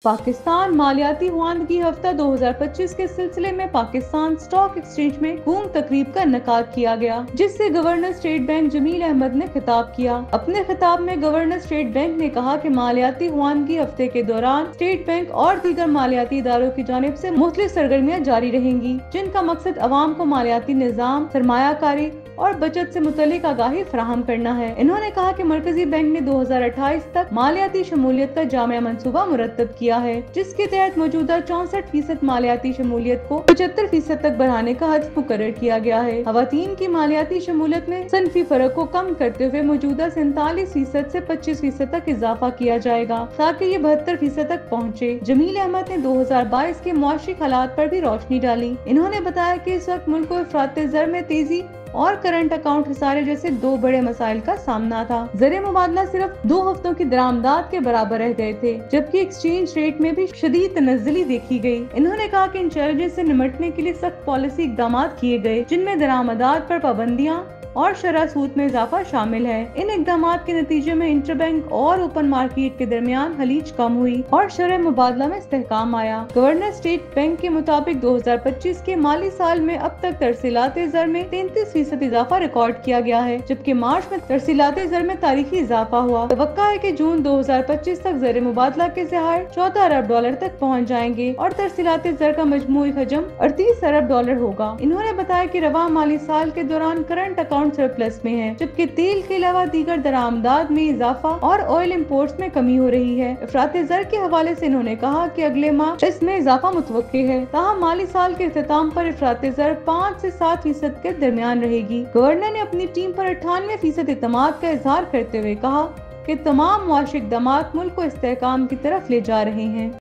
पाकिस्तान मालियाती हुआंदगी हफ्ता 2025 के सिलसिले में पाकिस्तान स्टॉक एक्सचेंज में खूब तकरीब का इनेकाद किया गया, जिससे governor state bank Jamil Ahmed ने खिताब किया। अपने खिताब में गवर्नर स्टेट बैंक ने कहा कि मालियाती हुआंदगी हफ्ते के दौरान स्टेट बैंक और दीगर मालियाती इदारों की जानिब से मुख्तलिफ सरगर्मियाँ जारी रहेंगी, जिनका मकसद अवाम को मालियाती निज़ाम, सरमायाकारी और बचत से मुतल्लिक आगाही फराहम करना है। इन्होंने कहा कि मरकजी बैंक ने 2028 तक मालियाती शमूलियत का जामिया मंसूबा मुरतब किया है, जिसके तहत मौजूदा 64% मालियाती शमूलियत को 75% तक बढ़ाने का हदफ मुकर्रर किया गया है। खवातीन की मालियाती शमूलियत में सनफी फर्क को कम करते हुए मौजूदा 47% से 25% तक इजाफा किया जाएगा, ताकि ये 72% तक पहुँचे। जमील अहमद ने 2022 के मुआशी हालात पर भी रोशनी डाली। इन्होंने बताया कि इस वक्त मुल्क को अफरात ज़र में तेजी और करंट अकाउंट खसारे जैसे दो बड़े मसाइल का सामना था। ज़र मुबादला सिर्फ 2 हफ्तों की दरामदात के बराबर रह गए थे, जबकि एक्सचेंज रेट में भी शदीद तनज़्ज़ुली देखी गई। इन्होंने कहा कि इन चैलेंजेस से निमटने के लिए सख्त पॉलिसी इक़दाम किए गए, जिनमें दरामदात पर पाबंदियाँ और शरह सूद में इजाफा शामिल है। इन इक़दामात के नतीजे में इंटरबैंक और ओपन मार्केट के दरमियान हलीज कम हुई और शरह मुबादला में इस्तेहकाम आया। गवर्नर स्टेट बैंक के मुताबिक 2025 के माली साल में अब तक तरसीलात ज़र में 33% इजाफा रिकॉर्ड किया गया है, जबकि मार्च में तरसीलात ज़र में तारीखी इजाफा हुआ। तवक्का है कि जून 2025 तक ज़र मुबादला के ज़हार $14 अरब तक पहुँच जाएंगे और तरसीलात ज़र का मजमूई हजम $38 अरब होगा। इन्होंने बताया कि रवा माली साल के दौरान करंट अकाउंट सरप्लस में है, जबकि तेल के अलावा दीगर दरामदाद में इजाफा और ऑयल इंपोर्ट्स में कमी हो रही है। अफरात ज़र के हवाले से इन्होंने कहा कि अगले माह इसमें इजाफा मुतवक्के है, ताहम माली साल के इख्तिताम पर अफरात ज़र 5 से 7% के दरमियान रहेगी। गवर्नर ने अपनी टीम पर 98% इत्मीनान का इजहार करते हुए कहा कि तमाम मुआशी इक़दामात मुल्क को इस्तेहकाम की तरफ ले जा रहे हैं।